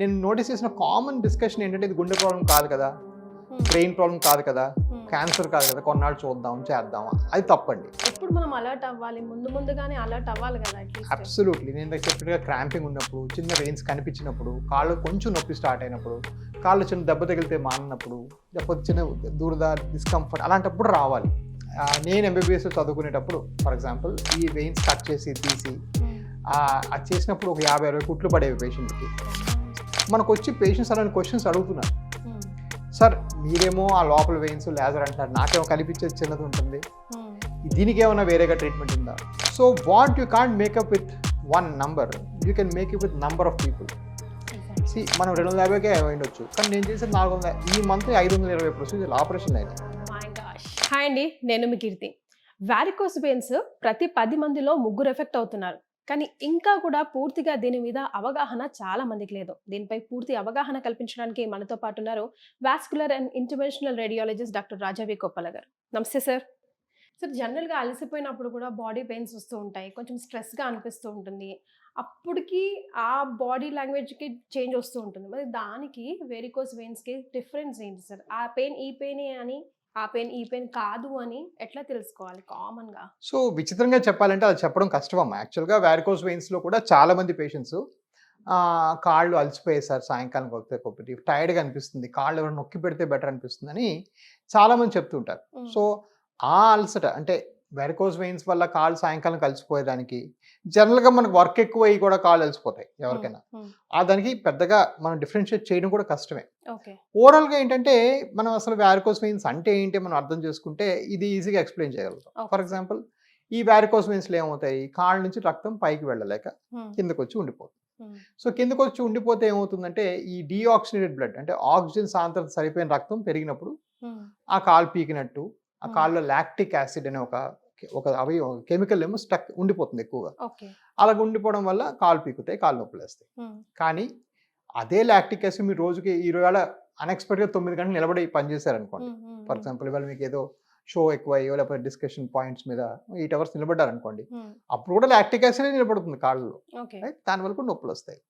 నేను నోటీస్ చేసిన common discussion ఏంటంటే ఇది గుండె ప్రాబ్లం కాదు కదా, బ్రెయిన్ ప్రాబ్లం కాదు కదా, క్యాన్సర్ కాదు కదా, కొన్నాళ్ళు చూద్దాం చేద్దామా, అది తప్పండి. ఎప్పుడు మనం అలర్ట్ అవ్వాలి, ముందుగానే అలర్ట్ అవ్వాలి కదా. అబ్సల్యూట్లీ. నేను చెప్పినట్టుగా క్రాంపింగ్ ఉన్నప్పుడు, చిన్న వెయిన్స్ కనిపించినప్పుడు, కాళ్ళు కొంచెం నొప్పి స్టార్ట్ అయినప్పుడు, కాళ్ళు చిన్న దెబ్బ తగిలితే మానినప్పుడు, లేకపోతే చిన్న దురద డిస్కంఫర్ట్ అలాంటప్పుడు రావాలి. నేను ఎంబీబీఎస్ చదువుకునేటప్పుడు ఫర్ ఎగ్జాంపుల్ ఈ వెయిన్స్ కట్ చేసి తీసి అది చేసినప్పుడు ఒక 50-60 కుట్లు పడేవి పేషెంట్కి. మనకు వచ్చి పేషెంట్స్ అలాంటి క్వశ్చన్స్ అడుగుతున్నారు. సార్ మీరేమో ఆ లోపల వెయిన్స్ లేజర్ అంటారు, నాకేమో కనిపించేది చిన్నది ఉంటుంది, దీనికి ఏమైనా వేరేగా ట్రీట్మెంట్ ఉందా? So what you can't makeup with one number, you can make it with number of people. మనం 250కే ఉండొచ్చు, కానీ నేను చేసేది 400. ఈ మంత్ 520 ప్రొసీజర్ ఆపరేషన్ అయినాయి. హాయ్ అండి, నేను మీ కీర్తి. వారికోస్ వెయిన్స్ ప్రతి 10 మందిలో 3 ఎఫెక్ట్ అవుతున్నారు. కానీ ఇంకా కూడా పూర్తిగా దీని మీద అవగాహన చాలా మందికి లేదు. దీనిపై పూర్తి అవగాహన కల్పించడానికి మనతో పాటు ఉన్నారు vascular and interventional radiologist doctor Rajavi Koppala గారు. నమస్తే సార్. సార్, జనరల్గా అలసిపోయినప్పుడు కూడా బాడీ పెయిన్స్ వస్తూ ఉంటాయి, కొంచెం స్ట్రెస్గా అనిపిస్తూ ఉంటుంది. అప్పటికి ఆ బాడీ లాంగ్వేజ్కి చేంజ్ వస్తూ ఉంటుంది. మరి దానికి వెరికోస్ వెయిన్స్కి డిఫరెన్స్ ఏంటి సార్? ఆ పెయిన్ ఈ పెయినే అని, ఆ పెయిన్ ఈ పెయిన్ కాదు అని ఎట్లా తెలుసుకోవాలి కామన్గా? సో విచిత్రంగా చెప్పాలంటే అది చెప్పడం కష్టమమ్మా. యాక్చువల్గా వారికోస్ వెయిన్స్లో కూడా చాలామంది పేషెంట్స్ కాళ్ళు అలసిపోయేసారు, సాయంకాలం కొద్ది టైర్డ్గా అనిపిస్తుంది, కాళ్ళు ఎవరైనా నొక్కి పెడితే బెటర్ అనిపిస్తుంది అని చాలామంది చెప్తుంటారు. సో ఆ అలసట అంటే వెరికోస్ వెయిన్స్ వల్ల కాళ్ళు సాయంకాలం కలిసిపోయేదానికి, జనరల్గా మనకు వర్క్ ఎక్కువ అయ్యి కూడా కాళ్ళు అలసిపోతాయి ఎవరికైనా. దానికి పెద్దగా మనం డిఫరెన్షియేట్ చేయడం కూడా కష్టమే. ఓవరాల్గా ఏంటంటే మనం అసలు వారికోస్ వెయిన్స్ అంటే ఏంటి మనం అర్థం చేసుకుంటే ఇది ఈజీగా ఎక్స్ప్లెయిన్ చేయగలుగుతాం. ఫర్ ఎగ్జాంపుల్ ఈ వారికోస్ వెయిన్స్లో ఏమవుతాయి, కాళ్ళ నుంచి రక్తం పైకి వెళ్ళలేక కిందకు వచ్చి ఉండిపోతుంది. సో కిందకు వచ్చి ఉండిపోతే ఏమవుతుందంటే ఈ డీఆక్సినేటెడ్ బ్లడ్ అంటే ఆక్సిజన్ సాంద్రత సరిపోయిన రక్తం పెరిగినప్పుడు ఆ కాలు పీకినట్టు, ఆ కాళ్ళలో లాక్టిక్ యాసిడ్ అనే ఒక అవి కెమికల్ ఏమో స్టక్ ఉండిపోతుంది ఎక్కువగా. అలా ఉండిపోవడం వల్ల కాళ్ళు పీకుతాయి, కాళ్ళు నొప్పులు వేస్తాయి. కానీ అదే లాక్టిక్ యాసిడ్ మీరు రోజుకి 20 అన్ఎక్స్పెక్టెడ్గా 9 గంటలు నిలబడి పనిచేశారనుకోండి. ఫర్ ఎగ్జాంపుల్ ఇవాళ మీకు ఏదో షో ఎక్కువ అయ్యో లేకపోతే డిస్కషన్ పాయింట్స్ మీద 8 hours నిలబడ్డారనుకోండి, అప్పుడు కూడా లాక్టిక్ యాసిడ్ నిలబడుతుంది కాళ్ళలో, రైట్? దానివల్ల కూడా నొప్పులు వస్తాయి.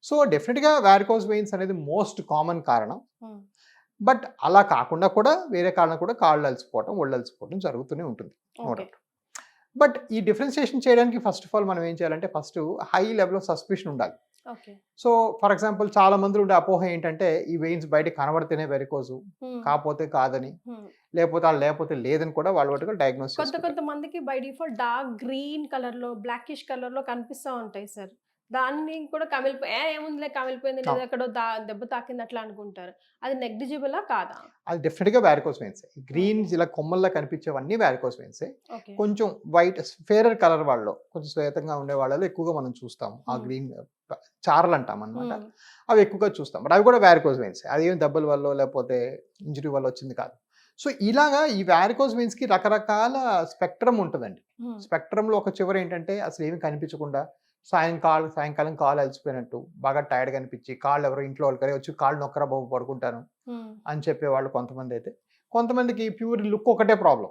సో డెఫినెట్గా వారికోస్ వెయిన్స్ అనేది మోస్ట్ కామన్ కారణం. బట్ అలా కాకుండా కూడా వేరే కారణం కూడా కాళ్ళు అలసిపోవటం, ఒళ్ళు అలసిపోవటం జరుగుతూనే ఉంటుంది, నో డౌట్. బట్ ఈ డిఫరెన్షియేషన్ చేయడానికి ఫస్ట్ ఆఫ్ ఆల్ మనం ఏం చేయాలంటే first high level of suspicion ఉండాలి. సో ఫర్ ఎగ్జాంపుల్ చాలా మంది ఉండే అపోహ ఏంటంటే ఈ వెయిన్స్ బయట కనబడితేనే వెరికోజు, కాకపోతే కాదని, లేకపోతే లేదని కూడా వాళ్ళు డయాగ్నోస్. కొంతమందికి by default dark green colour లో, బ్లాకిష్ కలర్ లో కనిపిస్తూ ఉంటాయి సార్. దాన్ని కూడా ఏముందిలే కమిలిపోయింది, లేదా ఎక్కడో దెబ్బ తాకింది అట్లా అనుకుంటారు. అది నెగ్లిజిబులా కాదా? అది డెఫినెట్గా వారికోస్ వెయిన్స్. గ్రీన్ ఇలా కొమ్మల్లా కనిపించేవన్నీ వారికోస్ వెయిన్స్. కొంచెం వైట్ ఫేరర్ కలర్ వాళ్ళలో, కొంచెం శ్వేతంగా ఉండే వాళ్ళలో ఎక్కువగా మనం చూస్తాం ఆ గ్రీన్ చారలు అంటాం అనమాట, అవి ఎక్కువగా చూస్తాం. బట్ అవి కూడా వారికోస్ వెయిన్స్. అది ఏం దెబ్బల వల్ల లేకపోతే ఇంజరీ వల్ల వచ్చింది కాదు. సో ఇలాగా ఈ వారికోస్ వెయిన్స్కి రకరకాల స్పెక్ట్రమ్ ఉంటుందండి. స్పెక్ట్రమ్లో ఒక చివరి ఏంటంటే అసలు ఏమి కనిపించకుండా సాయంకాలం కాళ్ళు అలసిపోయినట్టు, బాగా టైర్డ్గా అనిపించి కాళ్ళు ఎవరో ఇంట్లో వాళ్ళకి వచ్చి కాళ్ళు నొక్కరా బాబు పడుకుంటాను అని చెప్పేవాళ్ళు కొంతమంది. అయితే కొంతమందికి ప్యూర్ లుక్ ఒకటే ప్రాబ్లం.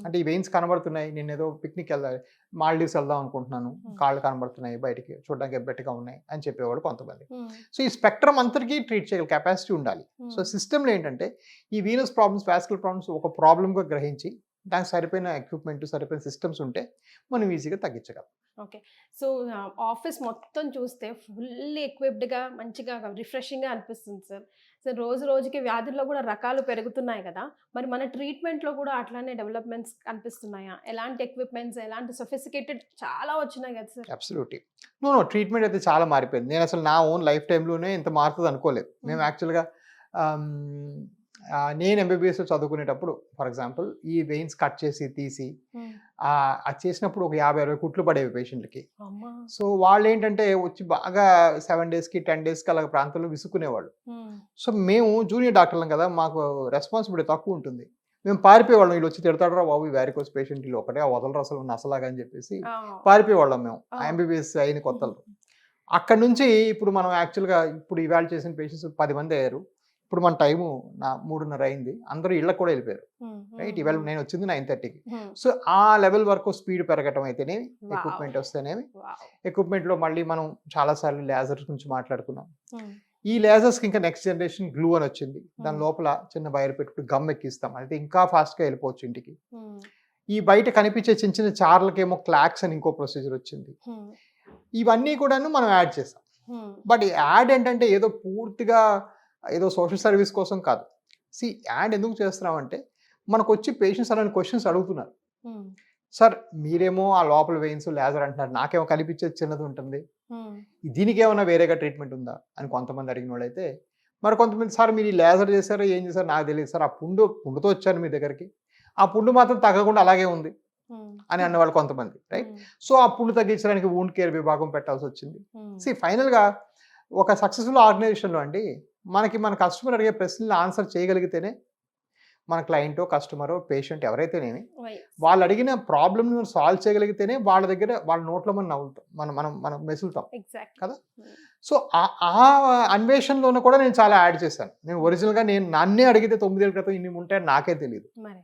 అంటే ఈ వెయిన్స్ కనబడుతున్నాయి, నేను ఏదో పిక్నిక్ వెళ్ళాలి, మాల్డీవ్స్ వెళ్దాం అనుకుంటున్నాను, కాళ్ళు కనబడుతున్నాయి, బయటికి చూడడానికి ఎబ్బెట్టుగా ఉన్నాయి అని చెప్పేవాడు కొంతమంది. సో ఈ స్పెక్ట్రమ్ అంతటికీ ట్రీట్ చేయగల కెపాసిటీ ఉండాలి. సో సిస్టంలో ఏంటంటే ఈ వీనస్ ప్రాబ్లమ్స్, వాస్కులర్ ప్రాబ్లమ్స్ ఒక ప్రాబ్లమ్గా గ్రహించి దానికి సరిపోయిన ఎక్విప్మెంట్, సరిపోయిన సిస్టమ్స్ ఉంటే మనం ఈజీగా తగ్గించగలం. ఓకే. సో ఆఫీస్ మొత్తం చూస్తే ఫుల్లీ ఎక్విప్డ్గా మంచిగా రిఫ్రెషింగ్గా అనిపిస్తుంది సార్. సో రోజుకి వ్యాధుల్లో కూడా రకాలు పెరుగుతున్నాయి కదా, మరి మన ట్రీట్మెంట్లో కూడా అట్లానే డెవలప్మెంట్స్ కనిపిస్తున్నాయా? ఎలాంటి ఎక్విప్మెంట్స్, ఎలాంటి సొఫిస్టికేటెడ్ చాలా వచ్చినాయి కదా సార్? అబ్సల్యూట్లీ. నో ట్రీట్మెంట్ అయితే చాలా మారిపోయింది. నేను అసలు నా ఓన్ లైఫ్ టైంలోనే ఇంత మారుతుంది అనుకోలేదు. మేము యాక్చువల్గా నేను ఎంబీబీఎస్ చదువుకునేటప్పుడు ఫర్ ఎగ్జాంపుల్ ఈ వెయిన్స్ కట్ చేసి తీసి అది చేసినప్పుడు ఒక 50-60 కుట్లు పడేవి పేషెంట్కి. సో వాళ్ళు ఏంటంటే వచ్చి బాగా 7 days 10 days అలా ప్రాంతంలో విసుక్కునేవాళ్ళు. సో మేము జూనియర్ డాక్టర్లం కదా, మాకు రెస్పాన్సిబిలిటీ తక్కువ ఉంటుంది. మేము పారిపోయేవాళ్ళం, వీళ్ళు వచ్చి తిడతాడరా బాబు ఈ వారికోస్ పేషెంట్, వీళ్ళు ఒకటే వదలరు అసలు నసలాగా అని చెప్పేసి పారిపోయేవాళ్ళం మేము ఎంబీబీఎస్ అయిన కొత్తలో. అక్కడ నుంచి ఇప్పుడు మనం యాక్చువల్గా ఇప్పుడు ఇవాళ చేసిన పేషెంట్స్ 10 మంది అయ్యారు. ఇప్పుడు మన టైము 3:30 అయింది, అందరూ ఇళ్ళకి కూడా వెళ్ళిపోయారు, రైట్? ఇవాళ నేను వచ్చింది 9:30కి. సో ఆ లెవెల్ వరకు స్పీడ్ పెరగటం అయితేనేమి, ఎక్విప్మెంట్ వస్తేనేమి, ఎక్విప్మెంట్లో మళ్ళీ మనం చాలాసార్లు లేజర్ గురించి మాట్లాడుకున్నాం. ఈ లేజర్స్కి ఇంకా నెక్స్ట్ జనరేషన్ గ్లూ అని వచ్చింది. దాని Hmm. లోపల చిన్న వైర్ పెట్టుకుని గమ్ ఎక్కిస్తాం, అయితే ఇంకా ఫాస్ట్గా వెళ్ళిపోవచ్చు ఇంటికి. Hmm. ఈ బయట కనిపించే చిన్న చిన్న చార్లకేమో క్లాక్స్ అని ఇంకో ప్రొసీజర్ వచ్చింది. Hmm. ఇవన్నీ కూడాను మనం యాడ్ చేస్తాం. Hmm. బట్ ఈ యాడ్ ఏంటంటే ఏదో పూర్తిగా ఏదో సోషల్ సర్వీస్ కోసం కాదు. యాడ్ ఎందుకు చేస్తున్నామంటే మనకు వచ్చి పేషెంట్స్ అలాంటి క్వశ్చన్స్ అడుగుతున్నారు. Hmm. సార్ మీరేమో ఆ లోపల వెయిన్స్ లేజర్ అంటున్నారు, నాకేమో కనిపించేది చిన్నది ఉంటుంది, Hmm. దీనికి ఏమైనా వేరేగా ట్రీట్మెంట్ ఉందా అని కొంతమంది అడిగిన వాళ్ళైతే, మరి కొంతమంది సార్ మీరు ఈ లేజర్ చేశారో ఏం చేశారో నాకు తెలియదు సార్, ఆ పుండుతో వచ్చాను మీ దగ్గరికి, ఆ పుండు మాత్రం తగ్గకుండా అలాగే ఉంది Hmm. అని అన్నవాళ్ళు కొంతమంది, రైట్? Hmm. సో ఆ పుండు తగ్గించడానికి వూండ్ కేర్ విభాగం పెట్టాల్సి వచ్చింది. Hmm. ఫైనల్గా ఒక సక్సెస్ఫుల్ ఆర్గనైజేషన్లో అండి మన కస్టమర్ అడిగే ప్రశ్నలు ఆన్సర్ చేయగలిగితేనే మన క్లయింటో కస్టమరో పేషెంట్ ఎవరైతేనేమి Why? వాళ్ళు అడిగిన ప్రాబ్లమ్ని మనం సాల్వ్ చేయగలిగితేనే వాళ్ళ దగ్గర వాళ్ళ నోట్లో మనం నవ్వుతాం, మనం మెసులుతాం Exactly. కదా. Hmm. సో ఆ అన్వేషణలోనూ కూడా నేను చాలా యాడ్ చేశాను. నేను ఒరిజినల్గా నన్నే అడిగితే 9 ఏళ్ళ క్రితం ఇన్ని ఉంటాయని నాకే తెలియదు. మరి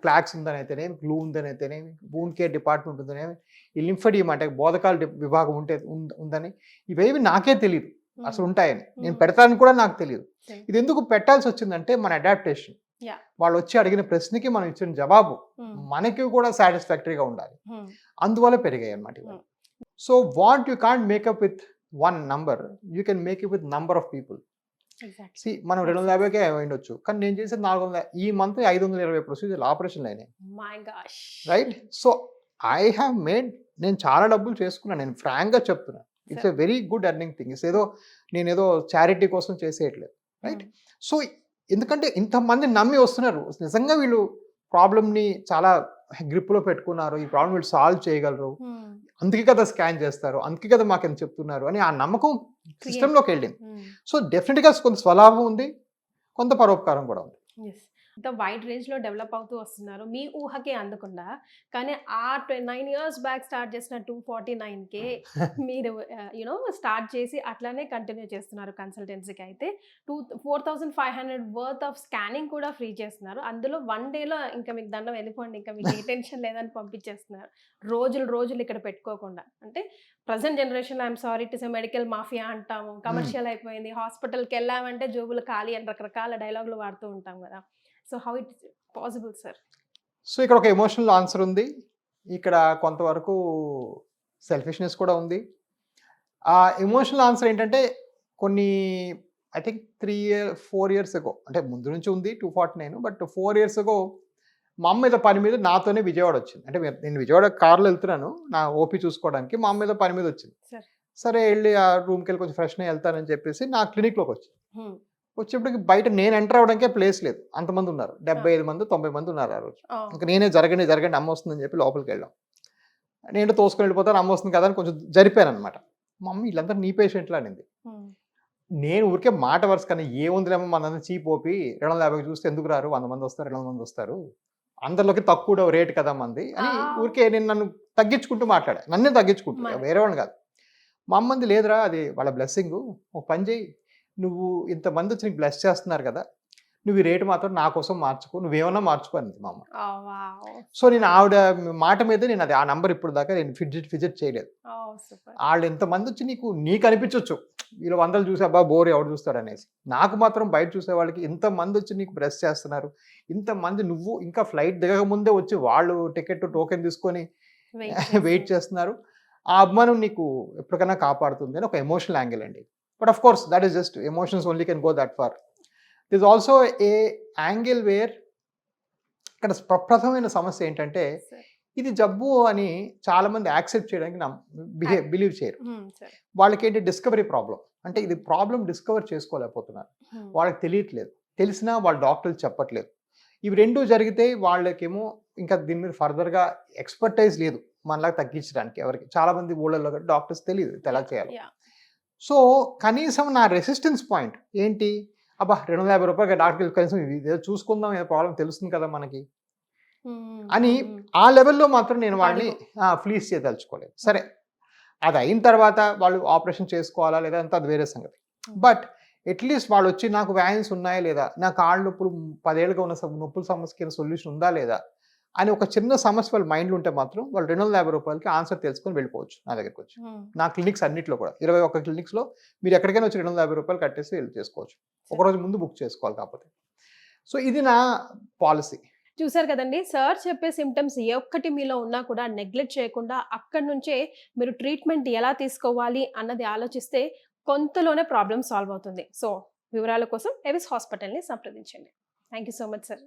క్లాక్స్ ఉందని అయితేనేమి, గ్లూ ఉందని అయితేనేమి, వూండ్ కేర్ డిపార్ట్మెంట్ ఉందనేమి, ఈ లింఫడియం అంటే బోధకాల విభాగం ఉందని, ఇవేవి నాకే తెలియదు అసలు ఉంటాయని. నేను పెడతానని కూడా నాకు తెలియదు. Okay. ఇది ఎందుకు పెట్టాల్సి వచ్చిందంటే మన అడాప్టేషన్, Yeah. వాళ్ళు వచ్చి అడిగిన ప్రశ్నకి మనం ఇచ్చిన జవాబు Hmm. మనకి కూడా సాటిస్ఫాక్టరీగా ఉండాలి. Hmm. అందువల్ల పెరిగాయి అన్నమాట ఇవన్నీ. So what you can't makeup with one number, you can make it with number of people. Exactly. మనం 250కే ఉండొచ్చు, కానీ నేను చేసేది 400. ఈ మంత్ 520 ప్రొసీజర్లు ఆపరేషన్లు అయినాయి, My gosh. Right? So I have made, నేను చాలా డబ్బులు చేసుకున్నాను, నేను ఫ్రాంక్గా చెప్తున్నాను. It's a very good earning thing. నేనేదో చారిటీ కోసం చేసేయట్లేదు, రైట్? సో ఎందుకంటే ఇంతమంది నమ్మి వస్తున్నారు, నిజంగా వీళ్ళు ప్రాబ్లమ్ని చాలా గ్రిప్లో పెట్టుకున్నారు, ఈ ప్రాబ్లం వీళ్ళు సాల్వ్ చేయగలరు, Hmm. అందుకే కదా స్కాన్ చేస్తారు, అందుకే కదా మాకు ఎంత చెప్తున్నారు అని ఆ నమ్మకం సిస్టంలోకి వెళ్ళింది. Hmm. సో డెఫినెట్గా కొంత స్వలాభం ఉంది, కొంత పరోపకారం కూడా ఉంది. Yes. ఇంత వైడ్ రేంజ్లో డెవలప్ అవుతూ వస్తున్నారు, మీ ఊహకే అందకుండా. కానీ ఆ 9 years బ్యాక్ స్టార్ట్ చేసిన 249K మీరు స్టార్ట్ చేసి అట్లానే కంటిన్యూ చేస్తున్నారు. కన్సల్టెన్సీకి అయితే 4,500 వర్త్ ఆఫ్ స్కానింగ్ కూడా ఫ్రీ చేస్తున్నారు. అందులో 1 డేలో ఇంకా మీకు దండం వెళ్ళిపోండి, ఇంకా మీకు ఏ టెన్షన్ లేదని పంపించేస్తున్నారు. రోజులు ఇక్కడ పెట్టుకోకుండా. అంటే ప్రజెంట్ జనరేషన్లో I'm sorry to say medical mafia అంటాము, కమర్షియల్ అయిపోయింది, హాస్పిటల్కి వెళ్ళామంటే జోబులు ఖాళీ అని రకరకాల డైలాగులు వాడుతూ ఉంటాం కదా. So how it possible sir? So ఇక్కడ ఒక ఎమోషనల్ ఆన్సర్ ఉంది, ఇక్కడ కొంతవరకు సెల్ఫిష్నెస్ కూడా ఉంది. ఆ ఎమోషనల్ ఆన్సర్ ఏంటంటే కొన్ని ఐ థింక్ 4 years ago, అంటే ముందు నుంచి ఉంది 249, బట్ 4 years ago మా అమ్మ మీద పని మీద నాతోనే విజయవాడ వచ్చింది. అంటే నేను విజయవాడ కార్లో వెళ్తున్నాను నా ఓపీ చూసుకోవడానికి, మా అమ్మ మీద పని మీద వచ్చింది. సరే వెళ్ళి ఆ రూమ్కి వెళ్ళి కొంచెం ఫ్రెష్ అయ్యి వెళ్తానని చెప్పేసి నా క్లినిక్లోకి వచ్చింది. వచ్చేప్పటికి బయట నేను ఎంటర్ అవడానికే ప్లేస్ లేదు, అంతమంది ఉన్నారు, 75 మంది 90 మంది ఉన్నారు ఆ రోజు. ఇంకా నేనే జరగండి అమ్మ వస్తుందని చెప్పి లోపలికి వెళ్ళాం. నేను తోసుకొని వెళ్ళిపోతాను, అమ్మ వస్తుంది కదా అని కొంచెం జరిపాను అనమాట. మా అమ్మ వీళ్ళంతా నీ పేషెంట్లు అనింది. నేను ఊరికే మాట వరుస కానీ ఏముందిలేమో మన చీప్ ఓపి 250 చూస్తే ఎందుకు రారు, 100 మంది వస్తారు, 200 మంది వస్తారు, అందరిలోకి తక్కువ రేట్ కదా మంది అని ఊరికే నేను నన్ను తగ్గించుకుంటూ మాట్లాడా, నన్నే తగ్గించుకుంటా, వేరే వాళ్ళని కాదు. మా అమ్మంది లేదురా అది వాళ్ళ బ్లెస్సింగ్, ఒక పని చేయి, నువ్వు ఇంతమంది వచ్చి నీకు బ్లెస్ చేస్తున్నారు కదా, నువ్వు ఈ రేటు మాత్రం నా కోసం మార్చుకో, నువ్వేమన్నా మార్చుకో అన్నది మా అమ్మ. సో నేను ఆవిడ మాట మీద నేను అది ఆ నంబర్ ఇప్పుడు దాకా నేను ఫిజిట్ చేయలేదు. వాళ్ళు ఎంతమంది వచ్చి నీకు అనిపించవచ్చు వీళ్ళు 100 చూసి అబ్బా బోర్ ఎవడు చూస్తాడు అనేసి, నాకు మాత్రం బయట చూసే వాళ్ళకి ఇంతమంది వచ్చి నీకు బ్లెస్ చేస్తున్నారు, ఇంతమంది నువ్వు ఇంకా ఫ్లైట్ దిగక ముందే వచ్చి వాళ్ళు టికెట్ టోకెన్ తీసుకొని వెయిట్ చేస్తున్నారు, ఆ అభిమానం నీకు ఎప్పటికైనా కాపాడుతుంది అని ఒక ఎమోషనల్ యాంగిల్ అండి. But of course that is just emotions only can go that far. This is also a angle where ఇక్కడ ప్రప్రథమైన సమస్య ఏంటంటే ఇది జబ్బు అని చాలా మంది యాక్సెప్ట్ చేయడానికి బిలీవ్ చేయరు. వాళ్ళకి ఏంటి డిస్కవరీ ప్రాబ్లం, అంటే ఇది ప్రాబ్లం డిస్కవర్ చేసుకోలేకపోతున్నారు, వాళ్ళకి తెలియట్లేదు, తెలిసినా వాళ్ళ డాక్టర్లు చెప్పట్లేదు. ఇవి రెండూ జరిగితే వాళ్ళకేమో ఇంకా దీని మీద ఫర్దర్గా ఎక్స్పర్టైజ్ లేదు మనలాగా తగ్గించడానికి. ఎవరికి చాలా మంది ఊళ్ళల్లో డాక్టర్స్ తెలియదు ఎలా చేయాలి. సో కనీసం నా రెసిస్టెన్స్ పాయింట్ ఏంటి, అబ్బా 250 రూపాయలు డాక్టర్ కనీసం ఇదే చూసుకుందాం, ఏ ప్రాబ్లం తెలుస్తుంది కదా మనకి అని ఆ లెవెల్లో మాత్రం నేను వాళ్ళని ఫ్లీజ్ చేయదలుచుకోలేదు. సరే అది అయిన తర్వాత వాళ్ళు ఆపరేషన్ చేసుకోవాలా లేదా అంతా అది వేరే సంగతి. బట్ అట్లీస్ట్ వాళ్ళు వచ్చి నాకు వ్యాన్స్ ఉన్నాయా లేదా, నా కాళ్ళ నొప్పులు 10 ఏళ్ళుగా ఉన్న నొప్పుల సమస్యకి సొల్యూషన్ ఉందా లేదా అని ఒక చిన్న సమస్య వాళ్ళ మైండ్లో ఉంటే మాత్రం వాళ్ళు 250 రూపాయలకి ఆన్సర్ తెలుసుకొని వెళ్ళిపోవచ్చు నా దగ్గరికి వచ్చి. నా క్లినిక్స్ అన్నిట్లో కూడా 21 క్లినిక్స్లో మీరు ఎక్కడికైనా వచ్చి 250 రూపాయలు కట్టేసి వెళ్ళి చేసుకోవచ్చు. ఒకరోజు ముందు బుక్ చేసుకోవాలి కాకపోతే. సో ఇది నా పాలసీ. చూసారు కదండి, సార్ చెప్పే సిమ్టమ్స్ ఏ ఒక్కటి మీలో ఉన్నా కూడా నెగ్లెక్ట్ చేయకుండా అక్కడి నుంచే మీరు ట్రీట్మెంట్ ఎలా తీసుకోవాలి అన్నది ఆలోచిస్తే కొంతలోనే ప్రాబ్లమ్ సాల్వ్ అవుతుంది. సో వివరాల కోసం ఎవిస్ హాస్పిటల్ని సంప్రదించండి. Thank you so much sir.